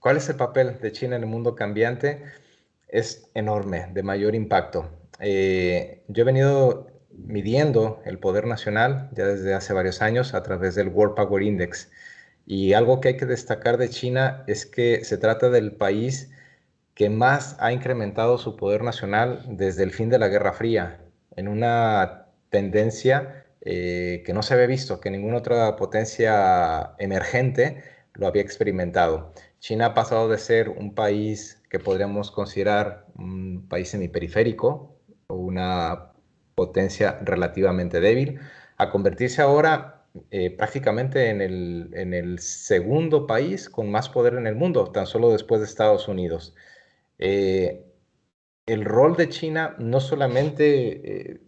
¿Cuál es el papel de China en el mundo cambiante? Es enorme, de mayor impacto. Yo he venido midiendo el poder nacional ya desde hace varios años a través del World Power Index. Y algo que hay que destacar de China es que se trata del país que más ha incrementado su poder nacional desde el fin de la Guerra Fría, en una tendencia que no se había visto, que ninguna otra potencia emergente lo había experimentado. China ha pasado de ser un país que podríamos considerar un país semiperiférico o una potencia relativamente débil, a convertirse ahora prácticamente en el segundo país con más poder en el mundo, tan solo después de Estados Unidos. Eh, el rol de China no solamente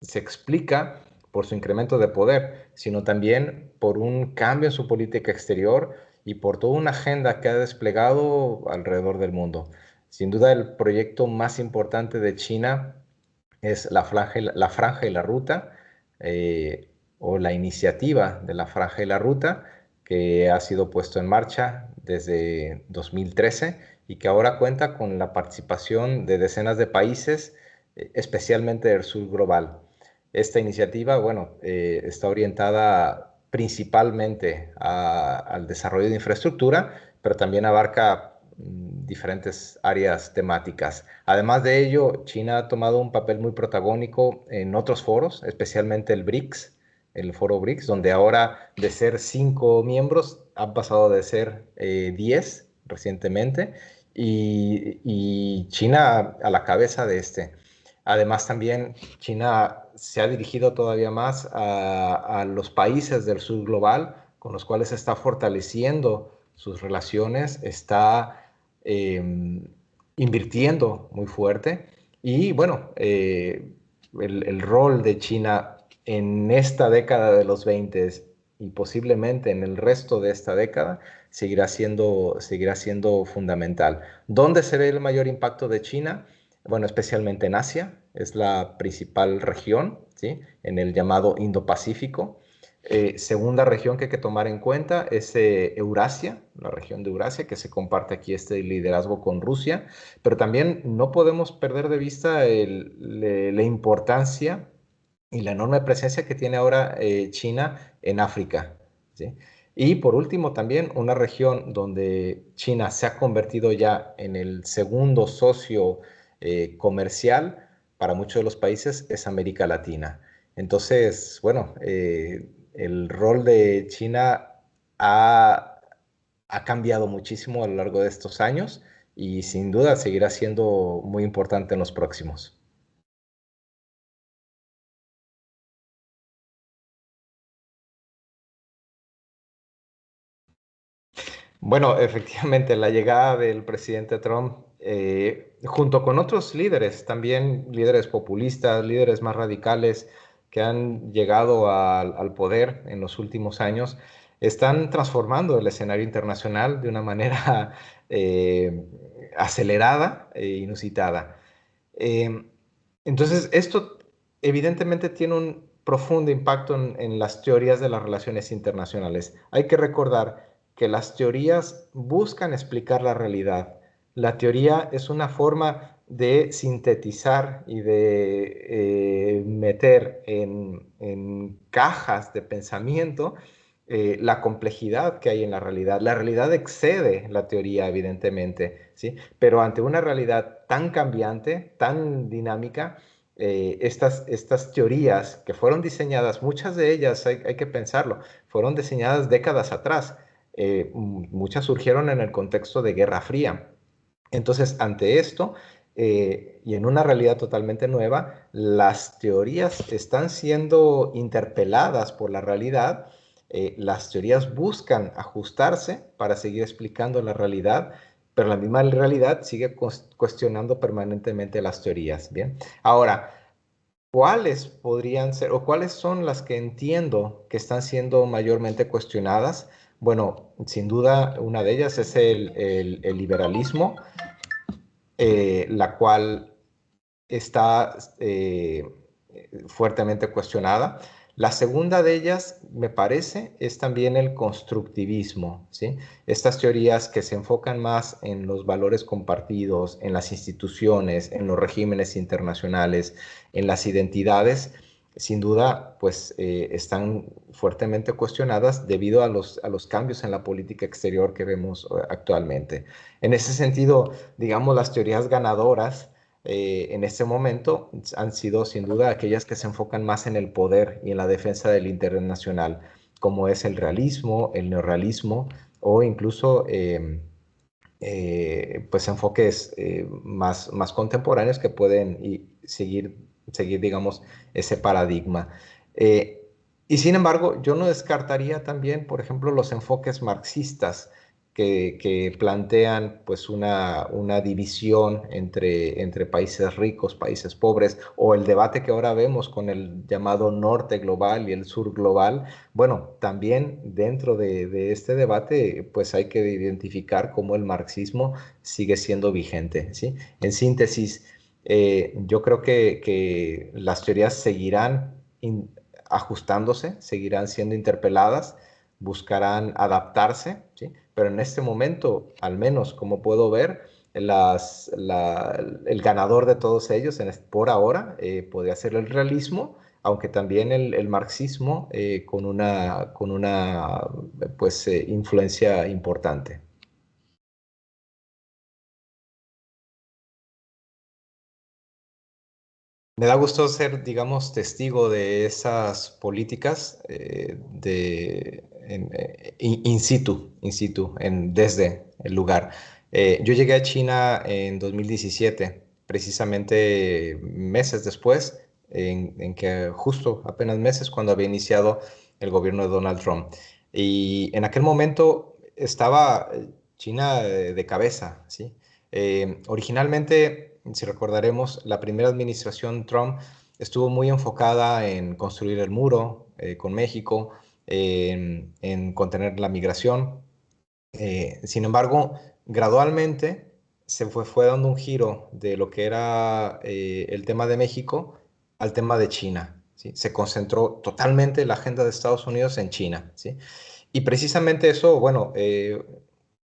se explica por su incremento de poder, sino también por un cambio en su política exterior y por toda una agenda que ha desplegado alrededor del mundo. Sin duda, el proyecto más importante de China es la Franja y la Ruta, o la iniciativa de la Franja y la Ruta, que ha sido puesto en marcha desde 2013 y que ahora cuenta con la participación de decenas de países, especialmente del sur global. Esta iniciativa, bueno, está orientada principalmente al desarrollo de infraestructura, pero también abarca diferentes áreas temáticas. Además de ello, China ha tomado un papel muy protagónico en otros foros, especialmente el BRICS, el foro BRICS, donde ahora de ser 5 miembros han pasado de ser 10 recientemente, y China a la cabeza de este. Además, también China se ha dirigido todavía más a los países del sur global, con los cuales está fortaleciendo sus relaciones, está invirtiendo muy fuerte. Y bueno, el rol de China en esta década de los 20 y posiblemente en el resto de esta década seguirá siendo fundamental. ¿Dónde se ve el mayor impacto de China? Bueno, especialmente en Asia, es la principal región, ¿sí? En el llamado Indo-Pacífico. Segunda región que hay que tomar en cuenta es Eurasia, la región de Eurasia, que se comparte aquí este liderazgo con Rusia, pero también no podemos perder de vista la importancia y la enorme presencia que tiene ahora China en África, ¿sí? Y por último, también una región donde China se ha convertido ya en el segundo socio comercial para muchos de los países es América Latina. Entonces, bueno, el rol de China ha, ha cambiado muchísimo a lo largo de estos años y sin duda seguirá siendo muy importante en los próximos. Bueno, efectivamente, la llegada del presidente Trump, junto con otros líderes, también líderes populistas, líderes más radicales que han llegado al poder en los últimos años, están transformando el escenario internacional de una manera eh, acelerada e inusitada. Eh, entonces, esto evidentemente tiene un profundo impacto en las teorías de las relaciones internacionales. Hay que recordar que las teorías buscan explicar la realidad. La teoría es una forma de sintetizar y de meter en cajas de pensamiento la complejidad que hay en la realidad. La realidad excede la teoría, evidentemente, ¿sí? Pero ante una realidad tan cambiante, tan dinámica, estas teorías que fueron diseñadas, muchas de ellas, hay que pensarlo, fueron diseñadas décadas atrás. Muchas surgieron en el contexto de Guerra Fría. Entonces, ante esto, y en una realidad totalmente nueva, las teorías están siendo interpeladas por la realidad. Las teorías buscan ajustarse para seguir explicando la realidad, pero la misma realidad sigue cuestionando permanentemente las teorías. Bien, ahora, ¿cuáles podrían ser o cuáles son las que entiendo que están siendo mayormente cuestionadas? Bueno, sin duda una de ellas es el liberalismo, la cual está fuertemente cuestionada. La segunda de ellas, me parece, es también el constructivismo, ¿sí? Estas teorías que se enfocan más en los valores compartidos, en las instituciones, en los regímenes internacionales, en las identidades, sin duda, pues están fuertemente cuestionadas debido a los cambios en la política exterior que vemos actualmente. En ese sentido, digamos, las teorías ganadoras en este momento han sido sin duda aquellas que se enfocan más en el poder y en la defensa del interés nacional, como es el realismo, el neorrealismo o incluso pues enfoques más contemporáneos que pueden seguir, digamos, ese paradigma. Eh, y sin embargo, yo no descartaría también, por ejemplo, los enfoques marxistas que plantean pues una división entre países ricos, países pobres, o el debate que ahora vemos con el llamado norte global y el sur global. Bueno, también dentro de este debate, pues hay que identificar cómo el marxismo sigue siendo vigente, ¿sí? En síntesis, yo creo que las teorías seguirán ajustándose, seguirán siendo interpeladas, buscarán adaptarse, ¿sí? Pero en este momento, al menos como puedo ver, el ganador de todos ellos por ahora podría ser el realismo, aunque también el marxismo con una pues, influencia importante. Me da gusto ser, digamos, testigo de esas políticas in situ, desde el lugar. Yo llegué a China en 2017, precisamente meses después, en que justo apenas meses cuando había iniciado el gobierno de Donald Trump. Y en aquel momento estaba China de cabeza, ¿sí? Originalmente, si recordaremos, la primera administración Trump estuvo muy enfocada en construir el muro con México, en contener la migración. Sin embargo, gradualmente fue dando un giro de lo que era el tema de México al tema de China, ¿sí? Se concentró totalmente la agenda de Estados Unidos en China, ¿sí? Y precisamente eso, bueno,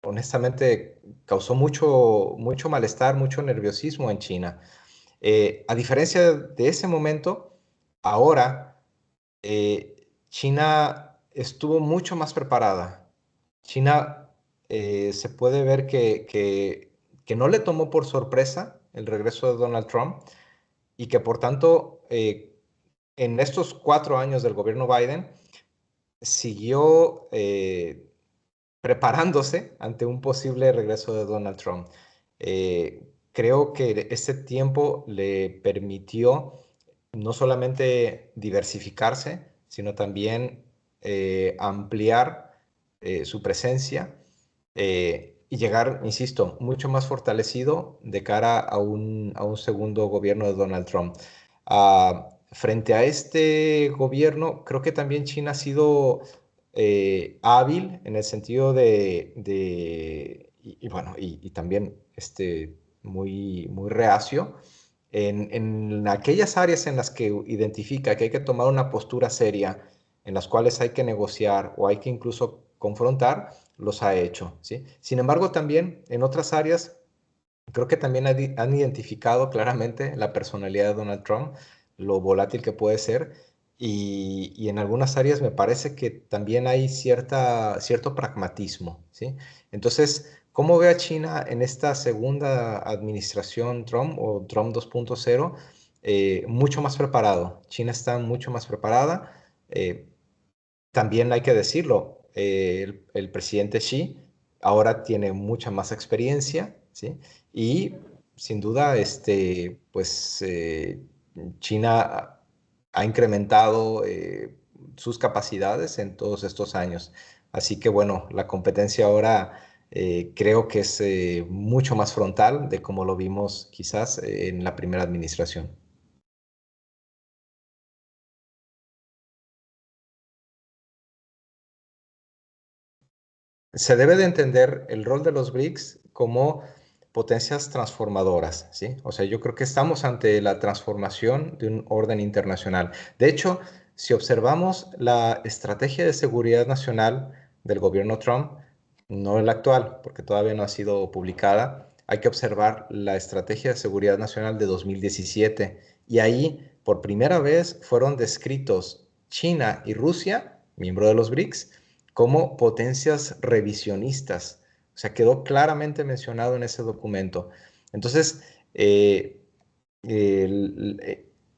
honestamente causó mucho malestar, mucho nerviosismo en China. A diferencia de ese momento, ahora China estuvo mucho más preparada. China se puede ver que no le tomó por sorpresa el regreso de Donald Trump y que por tanto en estos 4 años del gobierno Biden siguió preparándose ante un posible regreso de Donald Trump. Creo que ese tiempo le permitió no solamente diversificarse, sino también ampliar su presencia y llegar, insisto, mucho más fortalecido de cara a un segundo gobierno de Donald Trump. Frente a este gobierno, creo que también China ha sido hábil en el sentido bueno, y también muy reacio en aquellas áreas en las que identifica que hay que tomar una postura seria, en las cuales hay que negociar o hay que incluso confrontar, los ha hecho, ¿sí? Sin embargo, también en otras áreas, creo que también han identificado claramente la personalidad de Donald Trump, lo volátil que puede ser, y en algunas áreas me parece que también hay cierto pragmatismo, ¿sí? Entonces, ¿cómo ve a China en esta segunda administración Trump o Trump 2.0? Mucho más preparado. China está mucho más preparada. También hay que decirlo, el presidente Xi ahora tiene mucha más experiencia, ¿sí? Y sin duda, pues China ha incrementado sus capacidades en todos estos años. Así que bueno, la competencia ahora creo que es mucho más frontal de como lo vimos quizás en la primera administración. Se debe de entender el rol de los BRICS como potencias transformadoras, ¿sí? O sea, yo creo que estamos ante la transformación de un orden internacional. De hecho, Si observamos la estrategia de seguridad nacional del gobierno Trump, no la actual, porque todavía no ha sido publicada, hay que observar la estrategia de seguridad nacional de 2017 y ahí por primera vez fueron descritos China y Rusia, miembro de los BRICS, como potencias revisionistas. O sea, quedó claramente mencionado en ese documento. Entonces, eh,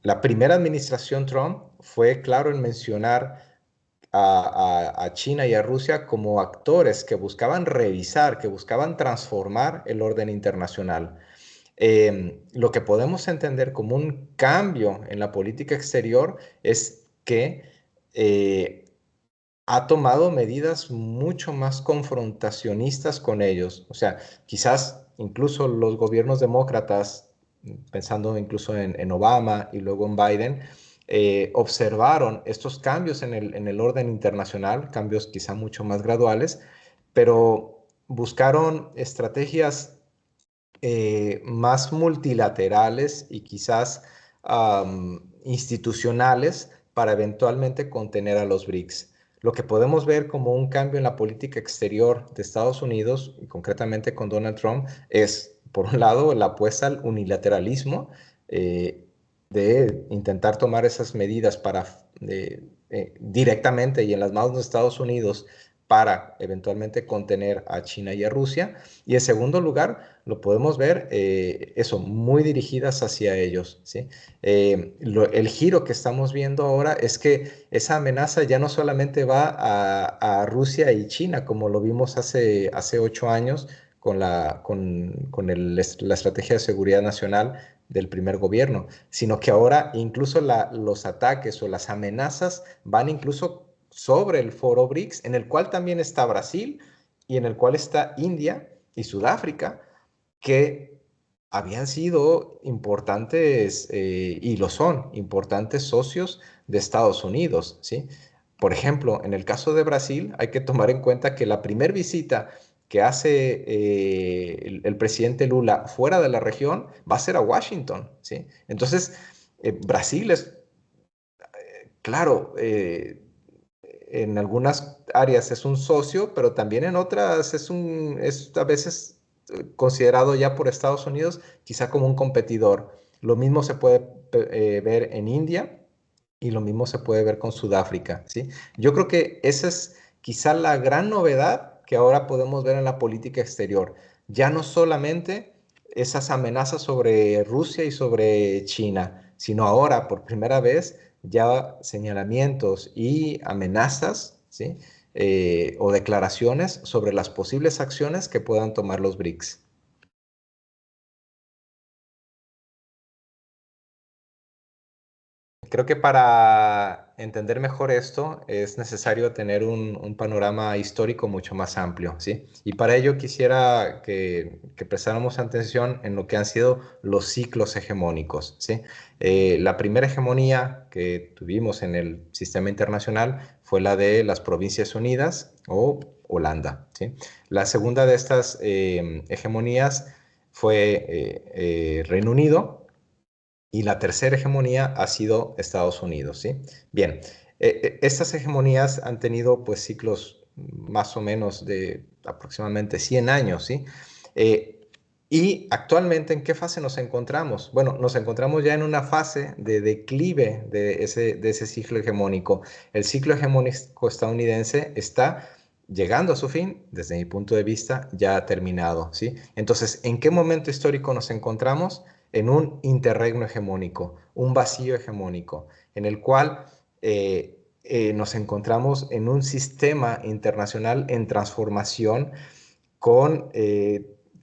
la primera administración Trump fue claro en mencionar a China y a Rusia como actores que buscaban revisar, que buscaban transformar el orden internacional. Lo que podemos entender como un cambio en la política exterior es que eh, ha tomado medidas mucho más confrontacionistas con ellos. O sea, quizás incluso los gobiernos demócratas, pensando incluso en Obama y luego en Biden, observaron estos cambios en el orden internacional, cambios quizá mucho más graduales, pero buscaron estrategias más multilaterales y quizás institucionales para eventualmente contener a los BRICS. Lo que podemos ver como un cambio en la política exterior de Estados Unidos, y concretamente con Donald Trump, es, por un lado, la apuesta al unilateralismo, eh, de intentar tomar esas medidas para directamente y en las manos de Estados Unidos para eventualmente contener a China y a Rusia. Y en segundo lugar, lo podemos ver, eso, muy dirigidas hacia ellos, ¿sí? El giro que estamos viendo ahora es que esa amenaza ya no solamente va a Rusia y China, como lo vimos hace 8 años con la estrategia de seguridad nacional del primer gobierno, sino que ahora incluso los ataques o las amenazas van incluso sobre el foro BRICS, en el cual también está Brasil y en el cual está India y Sudáfrica, que habían sido importantes y lo son, importantes socios de Estados Unidos, ¿sí? Por ejemplo, en el caso de Brasil, hay que tomar en cuenta que la primera visita que hace el presidente Lula fuera de la región va a ser a Washington, ¿sí? Entonces, Brasil es, claro, en algunas áreas es un socio, pero también en otras es a veces considerado ya por Estados Unidos quizá como un competidor. Lo mismo se puede ver en India y lo mismo se puede ver con Sudáfrica, ¿sí? Yo creo que esa es quizá la gran novedad que ahora podemos ver en la política exterior. Ya no solamente esas amenazas sobre Rusia y sobre China, sino ahora por primera vez ya señalamientos y amenazas, ¿sí? O declaraciones sobre las posibles acciones que puedan tomar los BRICS. Creo que para entender mejor esto es necesario tener un panorama histórico mucho más amplio, ¿sí? Y para ello quisiera que prestáramos atención en lo que han sido los ciclos hegemónicos, ¿sí? La primera hegemonía que tuvimos en el sistema internacional fue la de las Provincias Unidas o Holanda, ¿sí? La segunda de estas hegemonías fue Reino Unido y la tercera hegemonía ha sido Estados Unidos, ¿sí? Bien, estas hegemonías han tenido pues ciclos más o menos de aproximadamente 100 años, ¿sí? Eh, y actualmente, ¿en qué fase nos encontramos? Bueno, nos encontramos ya en una fase de declive de ese ciclo hegemónico. El ciclo hegemónico estadounidense está llegando a su fin, desde mi punto de vista, ya ha terminado, ¿sí? Entonces, ¿en qué momento histórico nos encontramos? En un interregno hegemónico, un vacío hegemónico, en el cual nos encontramos en un sistema internacional en transformación con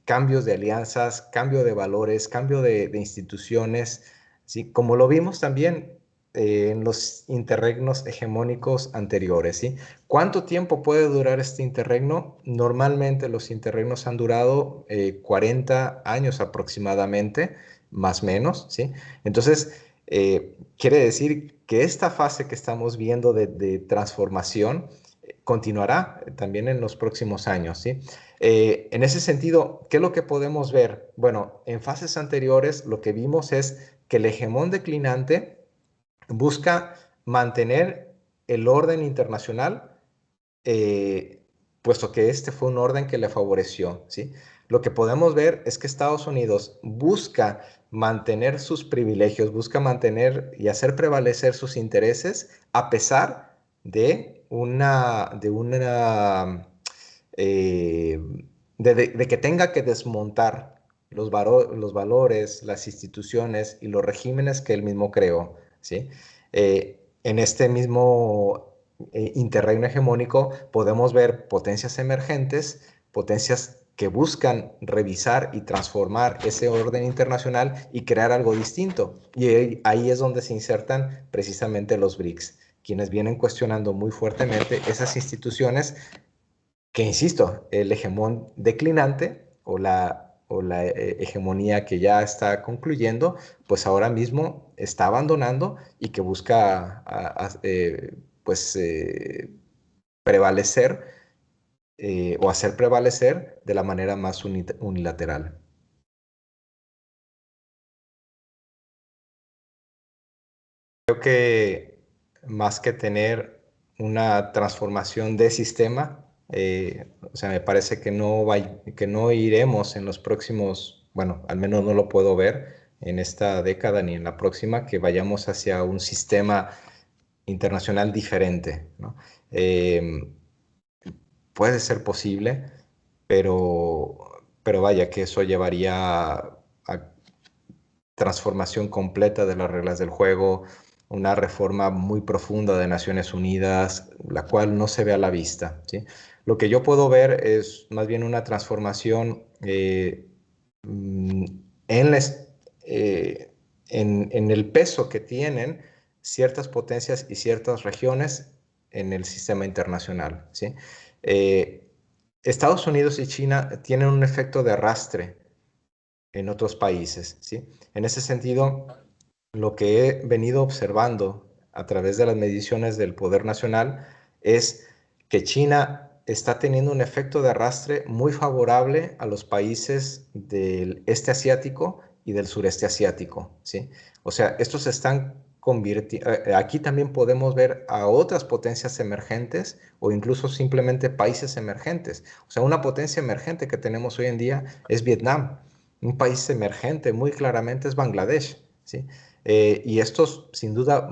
cambios de alianzas, cambio de valores, cambio de instituciones, ¿sí? Como lo vimos también en los interregnos hegemónicos anteriores, ¿sí? ¿Cuánto tiempo puede durar este interregno? Normalmente los interregnos han durado 40 años aproximadamente, más o menos, ¿sí? Entonces, quiere decir que esta fase que estamos viendo de transformación continuará también en los próximos años, ¿sí? En ese sentido, ¿qué es lo que podemos ver? Bueno, en fases anteriores lo que vimos es que el hegemón declinante busca mantener el orden internacional, puesto que este fue un orden que le favoreció, ¿sí? Lo que podemos ver es que Estados Unidos busca mantener sus privilegios, busca mantener y hacer prevalecer sus intereses a pesar eh, de que tenga que desmontar los valores, las instituciones y los regímenes que él mismo creó, ¿sí? En este mismo interreino hegemónico podemos ver potencias emergentes, potencias que buscan revisar y transformar ese orden internacional y crear algo distinto. Y ahí es donde se insertan precisamente los BRICS, quienes vienen cuestionando muy fuertemente esas instituciones que, insisto, el hegemón declinante o la hegemonía que ya está concluyendo, pues ahora mismo está abandonando y que busca pues prevalecer o hacer prevalecer de la manera más unilateral. Creo que más que tener una transformación de sistema, o sea, me parece que no iremos en los próximos, bueno, al menos no lo puedo ver en esta década ni en la próxima, que vayamos hacia un sistema internacional diferente, ¿no? Eh, Puede ser posible, pero vaya que eso llevaría a transformación completa de las reglas del juego, una reforma muy profunda de Naciones Unidas, la cual no se ve a la vista, ¿sí? Lo que yo puedo ver es más bien una transformación mm, en, eh, en el peso que tienen ciertas potencias y ciertas regiones en el sistema internacional, ¿sí? Eh, Estados Unidos y China tienen un efecto de arrastre en otros países, ¿sí? En ese sentido, lo que he venido observando a través de las mediciones del poder nacional es que China está teniendo un efecto de arrastre muy favorable a los países del este asiático y del sureste asiático, ¿sí? O sea, estos se están convirtiendo, aquí también podemos ver a otras potencias emergentes o incluso simplemente países emergentes. O sea, una potencia emergente que tenemos hoy en día es Vietnam. Un país emergente muy claramente es Bangladesh, ¿sí? Y estos, sin duda,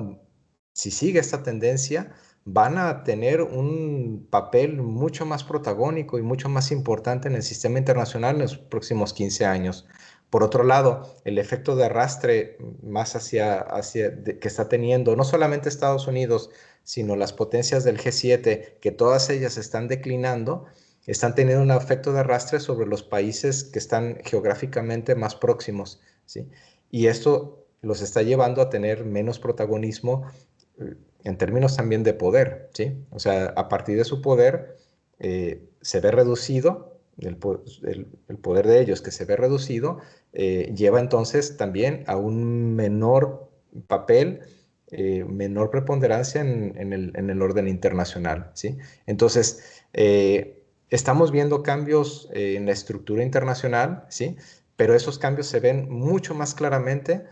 si sigue esta tendencia, van a tener un papel mucho más protagónico y mucho más importante en el sistema internacional en los próximos 15 años. Por otro lado, el efecto de arrastre más que está teniendo no solamente Estados Unidos, sino las potencias del G7, que todas ellas están declinando, están teniendo un efecto de arrastre sobre los países que están geográficamente más próximos, ¿sí? Y esto los está llevando a tener menos protagonismo en términos también de poder, ¿sí? O sea, a partir de su poder se ve reducido, el poder de ellos que se ve reducido, lleva entonces también a un menor papel, menor preponderancia en el orden internacional, ¿sí? Entonces, estamos viendo cambios en la estructura internacional, ¿sí? Pero esos cambios se ven mucho más claramente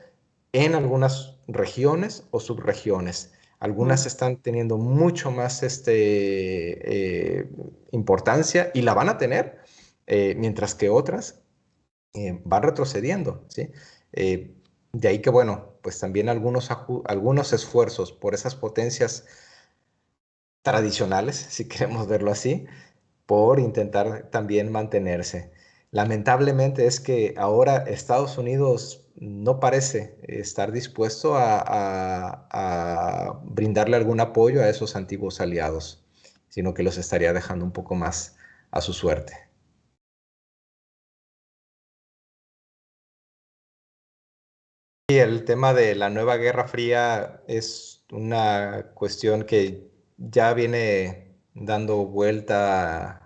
en algunas regiones o subregiones. Algunas están teniendo mucho más importancia y la van a tener, mientras que otras van retrocediendo, ¿sí? Eh, de ahí que, bueno, pues también algunos esfuerzos por esas potencias tradicionales, si queremos verlo así, por intentar también mantenerse. Lamentablemente es que ahora Estados Unidos no parece estar dispuesto a brindarle algún apoyo a esos antiguos aliados, sino que los estaría dejando un poco más a su suerte. Y el tema de la nueva Guerra Fría es una cuestión que ya viene dando vueltas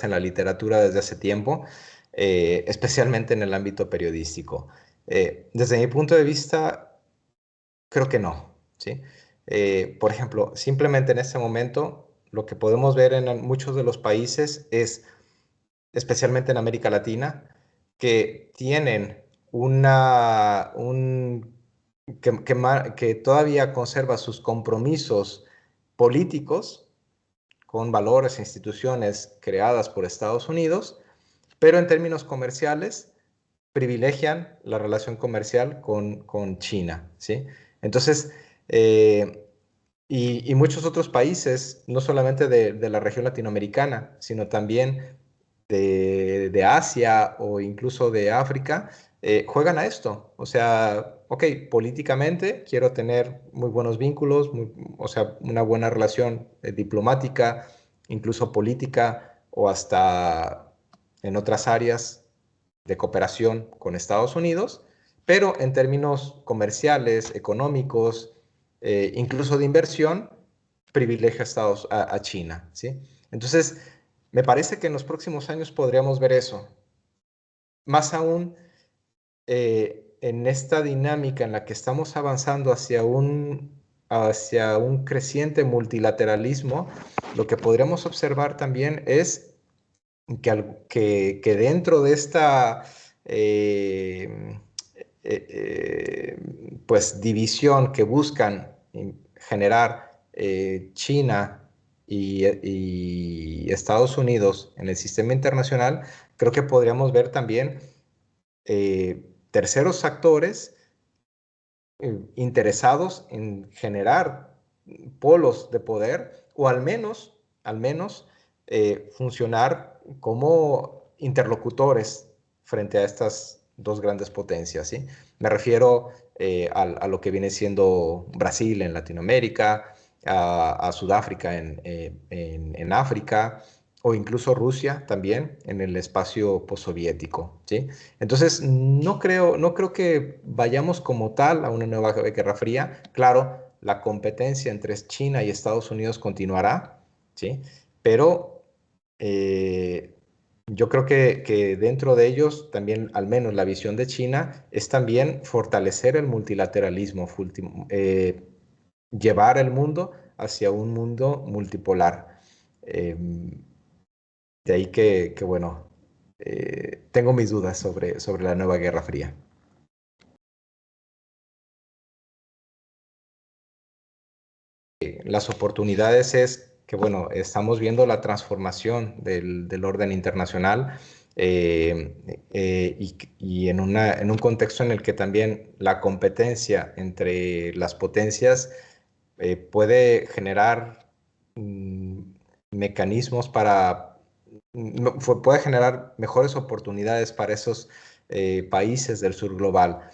en la literatura desde hace tiempo, especialmente en el ámbito periodístico. Desde mi punto de vista, creo que no, ¿sí? Por ejemplo, simplemente en este momento, lo que podemos ver en muchos de los países es, especialmente en América Latina, que tienen un que todavía conserva sus compromisos políticos con valores e instituciones creadas por Estados Unidos, pero en términos comerciales privilegian la relación comercial con China, ¿sí? Entonces, y muchos otros países, no solamente de la región latinoamericana, sino también de Asia o incluso de África, juegan a esto. O sea, ok, políticamente quiero tener muy buenos vínculos, o sea, una buena relación diplomática, incluso política o hasta en otras áreas de cooperación con Estados Unidos, pero en términos comerciales, económicos, incluso de inversión, privilegia a China, ¿sí? Entonces, me parece que en los próximos años podríamos ver eso. Más aún, en esta dinámica en la que estamos avanzando hacia un creciente multilateralismo, lo que podríamos observar también es que dentro de esta pues división que buscan generar China y Estados Unidos en el sistema internacional, creo que podríamos ver también terceros actores interesados en generar polos de poder o al menos funcionar como interlocutores frente a estas dos grandes potencias, ¿sí? Me refiero a lo que viene siendo Brasil en Latinoamérica, a Sudáfrica en África, o incluso Rusia también en el espacio postsoviético, ¿sí? Entonces, no creo que vayamos como tal a una nueva Guerra Fría. Claro, la competencia entre China y Estados Unidos continuará, ¿sí? Pero yo creo que dentro de ellos también, al menos la visión de China, es también fortalecer el multilateralismo, llevar el mundo hacia un mundo multipolar. De ahí bueno, tengo mis dudas sobre la nueva Guerra Fría. Las oportunidades es que, bueno, estamos viendo la transformación del orden internacional y en un contexto en el que también la competencia entre las potencias puede generar mm, mecanismos puede generar mejores oportunidades para esos países del sur global,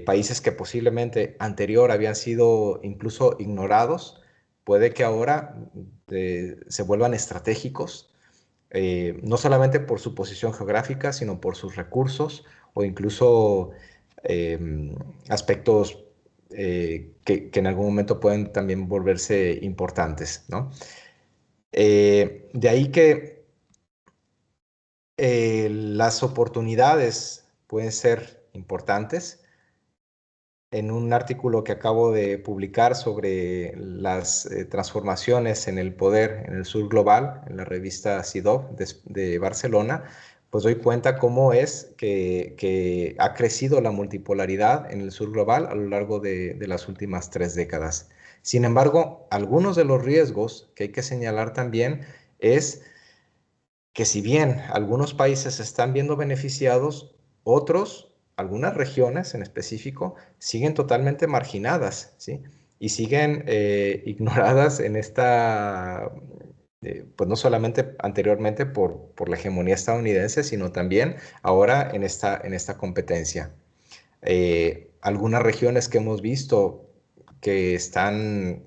países que posiblemente anterior habían sido incluso ignorados, puede que ahora se vuelvan estratégicos, no solamente por su posición geográfica, sino por sus recursos o incluso aspectos que en algún momento pueden también volverse importantes, ¿no? De ahí que las oportunidades pueden ser importantes. En un artículo que acabo de publicar sobre las transformaciones en el poder en el sur global, en la revista CIDOB de Barcelona, pues doy cuenta cómo es que ha crecido la multipolaridad en el sur global a lo largo de las últimas 3 décadas. Sin embargo, algunos de los riesgos que hay que señalar también es que si bien algunos países se están viendo beneficiados, otros, algunas regiones en específico, siguen totalmente marginadas, ¿sí? Y siguen ignoradas en pues no solamente anteriormente por la hegemonía estadounidense, sino también ahora en esta competencia. Algunas regiones que hemos visto que están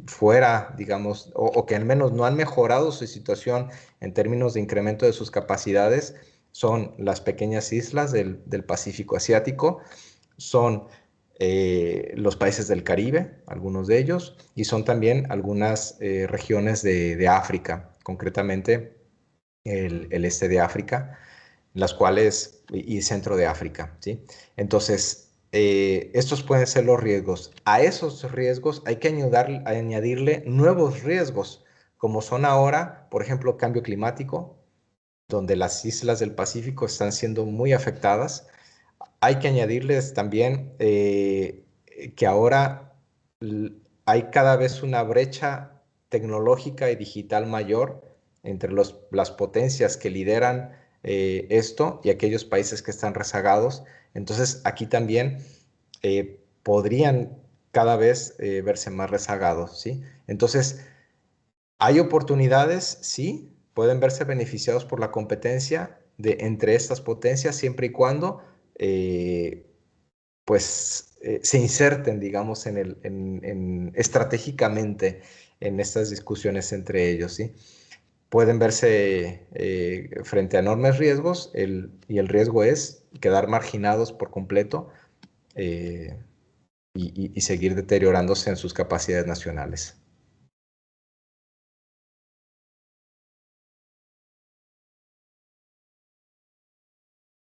fuera, digamos, o que al menos no han mejorado su situación en términos de incremento de sus capacidades, son las pequeñas islas del Pacífico Asiático, son los países del Caribe, algunos de ellos, y son también algunas regiones de África, concretamente el este de África, las cuales, y centro de África, ¿sí? Entonces, estos pueden ser los riesgos. A esos riesgos hay que añadirle nuevos riesgos, como son ahora, por ejemplo, cambio climático, donde las islas del Pacífico están siendo muy afectadas. Hay que añadirles también que ahora hay cada vez una brecha tecnológica y digital mayor entre las potencias que lideran esto y aquellos países que están rezagados. Entonces, aquí también podrían cada vez verse más rezagados, ¿sí? Entonces, hay oportunidades, sí, pueden verse beneficiados por la competencia entre estas potencias siempre y cuando se inserten, digamos, estratégicamente en estas discusiones entre ellos, ¿sí? Pueden verse frente a enormes riesgos y el riesgo es quedar marginados por completo eh, y seguir deteriorándose en sus capacidades nacionales.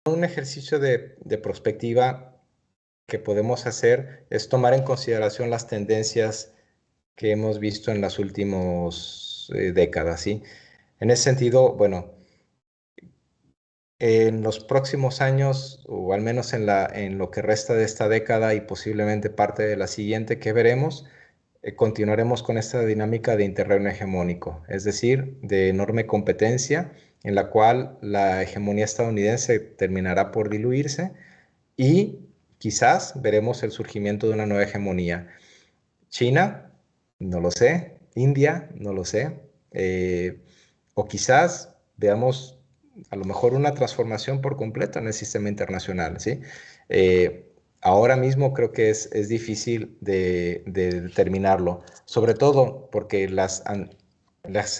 Un ejercicio de prospectiva que podemos hacer es tomar en consideración las tendencias que hemos visto en las últimas décadas, ¿sí? En ese sentido, bueno, en los próximos años, o al menos en lo que resta de esta década y posiblemente parte de la siguiente que veremos, continuaremos con esta dinámica de interreino hegemónico, es decir, de enorme competencia en la cual la hegemonía estadounidense terminará por diluirse y quizás veremos el surgimiento de una nueva hegemonía. China, no lo sé. India, no lo sé. O quizás veamos a lo mejor una transformación por completo en el sistema internacional, ¿sí? Ahora mismo creo que es difícil de determinarlo, sobre todo porque las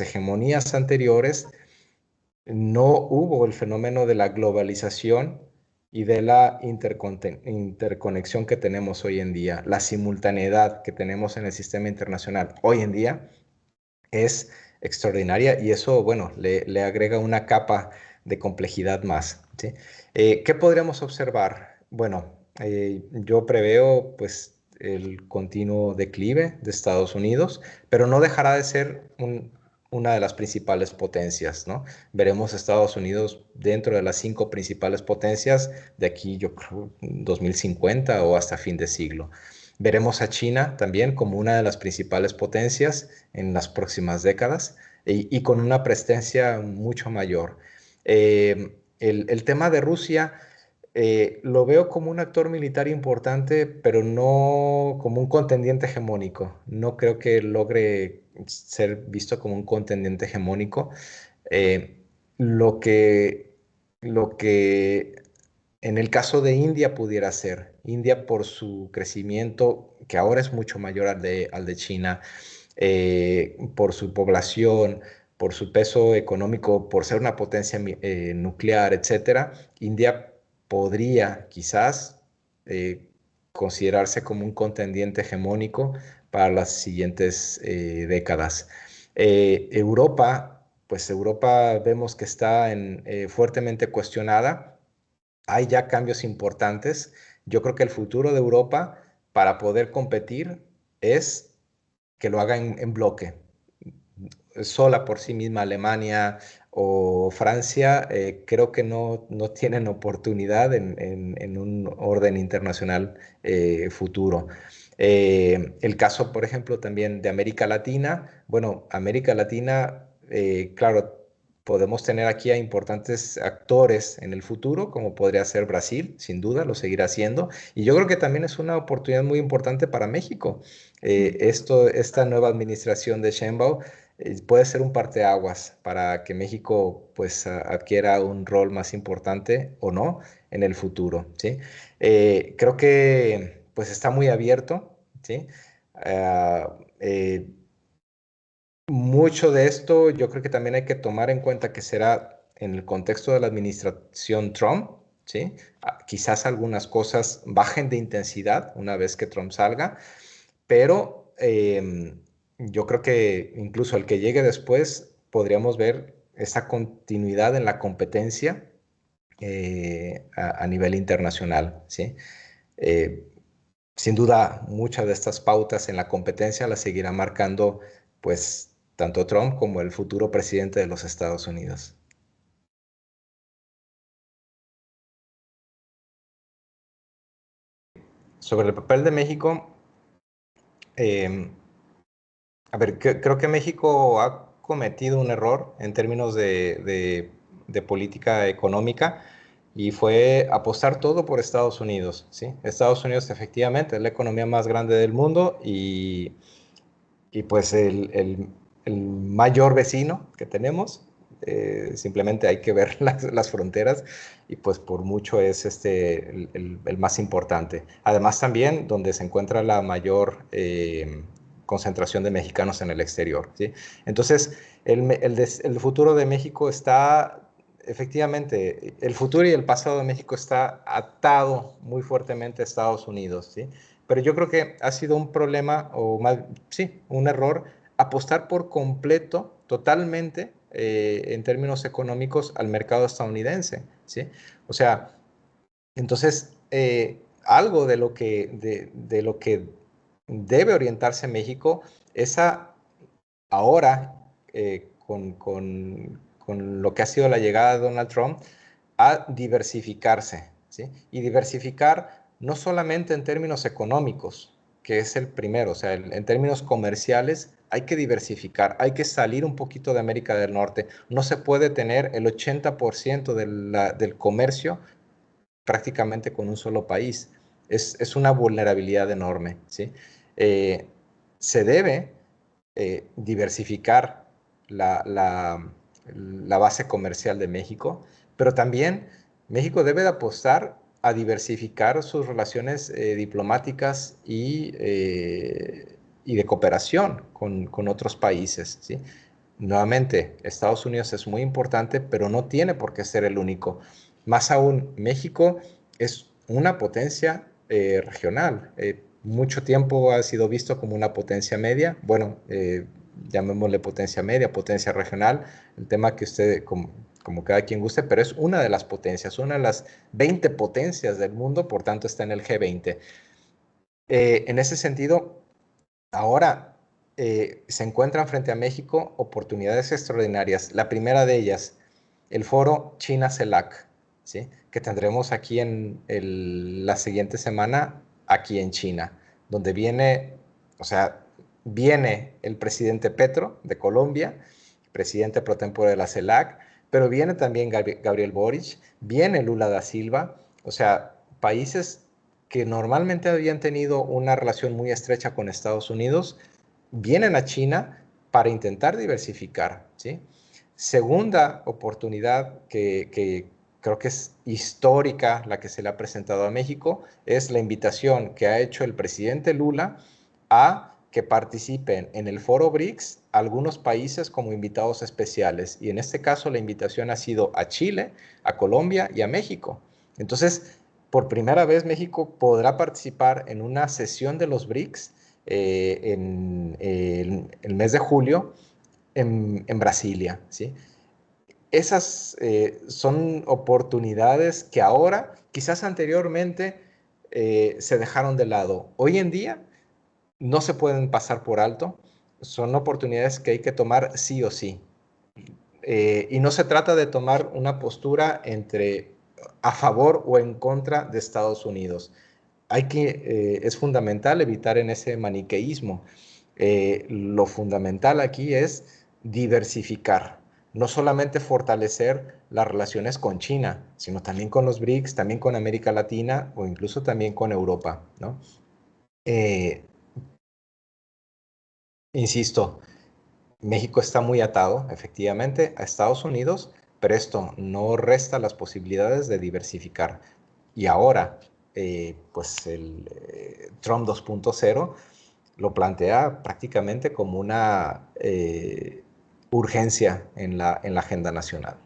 hegemonías anteriores no hubo el fenómeno de la globalización y de la interconexión que tenemos hoy en día. La simultaneidad que tenemos en el sistema internacional hoy en día es extraordinaria y eso, bueno, le agrega una capa de complejidad más, ¿sí? ¿Qué podríamos observar? Bueno, yo preveo pues el continuo declive de Estados Unidos, pero no dejará de ser una de las principales potencias, ¿no? Veremos Estados Unidos dentro de las 5 principales potencias de aquí, yo creo, 2050 o hasta fin de siglo. Veremos a China también como una de las principales potencias en las próximas décadas y con una presencia mucho mayor. El tema de Rusia lo veo como un actor militar importante, pero no como un contendiente hegemónico. No creo que logre ser visto como un contendiente hegemónico. Eh, lo que, lo que en el caso de India pudiera ser, India por su crecimiento, que ahora es mucho mayor al de China, por su población, por su peso económico, por ser una potencia nuclear, etcétera, India podría quizás eh, considerarse como un contendiente hegemónico para las siguientes décadas. Europa, pues Europa vemos que está fuertemente cuestionada. Hay ya cambios importantes. Yo creo que el futuro de Europa para poder competir es que lo haga en bloque. Sola por sí misma Alemania o Francia, creo que no tienen oportunidad en un orden internacional futuro. El caso, por ejemplo, también de América Latina. Bueno, América Latina, claro, podemos tener aquí a importantes actores en el futuro, como podría ser Brasil, sin duda, lo seguirá haciendo. Y yo creo que también es una oportunidad muy importante para México. Esta nueva administración de Sheinbaum puede ser un parteaguas para que México pues adquiera un rol más importante o no en el futuro, ¿sí? Creo que pues está muy abierto, ¿sí? Ah, eh, Mucho de esto yo creo que también hay que tomar en cuenta que será en el contexto de la administración Trump, ¿sí? Quizás algunas cosas bajen de intensidad una vez que Trump salga, pero yo creo que incluso el que llegue después podríamos ver esa continuidad en la competencia a nivel internacional, ¿sí? Eh, Sin duda, muchas de estas pautas en la competencia las seguirá marcando, pues, tanto Trump como el futuro presidente de los Estados Unidos. Sobre el papel de México, eh, a ver, creo que México ha cometido un error en términos de política económica y fue apostar todo por Estados Unidos, ¿sí? Estados Unidos efectivamente es la economía más grande del mundo y pues el mayor vecino que tenemos. Simplemente hay que ver las fronteras y pues por mucho es el más importante. Además también donde se encuentra la mayor concentración de mexicanos en el exterior, ¿sí? Entonces, el futuro de México está, efectivamente, el futuro y el pasado de México está atado muy fuertemente a Estados Unidos, ¿sí? Pero yo creo que ha sido un problema, o más, sí, un error, apostar por completo, totalmente, en términos económicos, al mercado estadounidense, ¿sí? O sea, entonces, algo de lo que debe orientarse México es ahora, con lo que ha sido la llegada de Donald Trump, a diversificarse, ¿sí? Y diversificar no solamente en términos económicos, que es el primero, o sea, en términos comerciales hay que diversificar, hay que salir un poquito de América del Norte. No se puede tener el 80% del comercio prácticamente con un solo país. Es una vulnerabilidad enorme, ¿sí? Eh, Se debe diversificar la, la, la base comercial de México, pero también México debe de apostar a diversificar sus relaciones diplomáticas y de cooperación con otros países, ¿sí? Nuevamente, Estados Unidos es muy importante, pero no tiene por qué ser el único. Más aún, México es una potencia regional. Mucho tiempo ha sido visto como una potencia media. Bueno, llamémosle potencia media, potencia regional, el tema que usted, como cada quien guste, pero es una de las potencias, una de las 20 potencias del mundo, por tanto está en el G20. En ese sentido, ahora se encuentran frente a México oportunidades extraordinarias. La primera de ellas, el foro China-CELAC, ¿sí? Que tendremos aquí la siguiente semana, aquí en China, donde viene, o sea, viene el presidente Petro de Colombia, presidente pro tempore de la CELAC, pero viene también Gabriel Boric, viene Lula da Silva, o sea, países que normalmente habían tenido una relación muy estrecha con Estados Unidos, vienen a China para intentar diversificar, ¿sí? Segunda oportunidad que creo que es histórica la que se le ha presentado a México es la invitación que ha hecho el presidente Lula a que participen en el foro BRICS algunos países como invitados especiales. Y en este caso la invitación ha sido a Chile, a Colombia y a México. Entonces, por primera vez México podrá participar en una sesión de los BRICS en el mes de julio en Brasilia, ¿sí? Esas son oportunidades que ahora, quizás anteriormente, se dejaron de lado. Hoy en día no se pueden pasar por alto, son oportunidades que hay que tomar sí o sí. Y no se trata de tomar una postura entre a favor o en contra de Estados Unidos. Es fundamental evitar en ese maniqueísmo. Lo fundamental aquí es diversificar, no solamente fortalecer las relaciones con China, sino también con los BRICS, también con América Latina o incluso también con Europa, ¿no? Eh, Insisto, México está muy atado, efectivamente, a Estados Unidos, pero esto no resta las posibilidades de diversificar. Y ahora, pues el Trump 2.0 lo plantea prácticamente como una urgencia en la agenda nacional.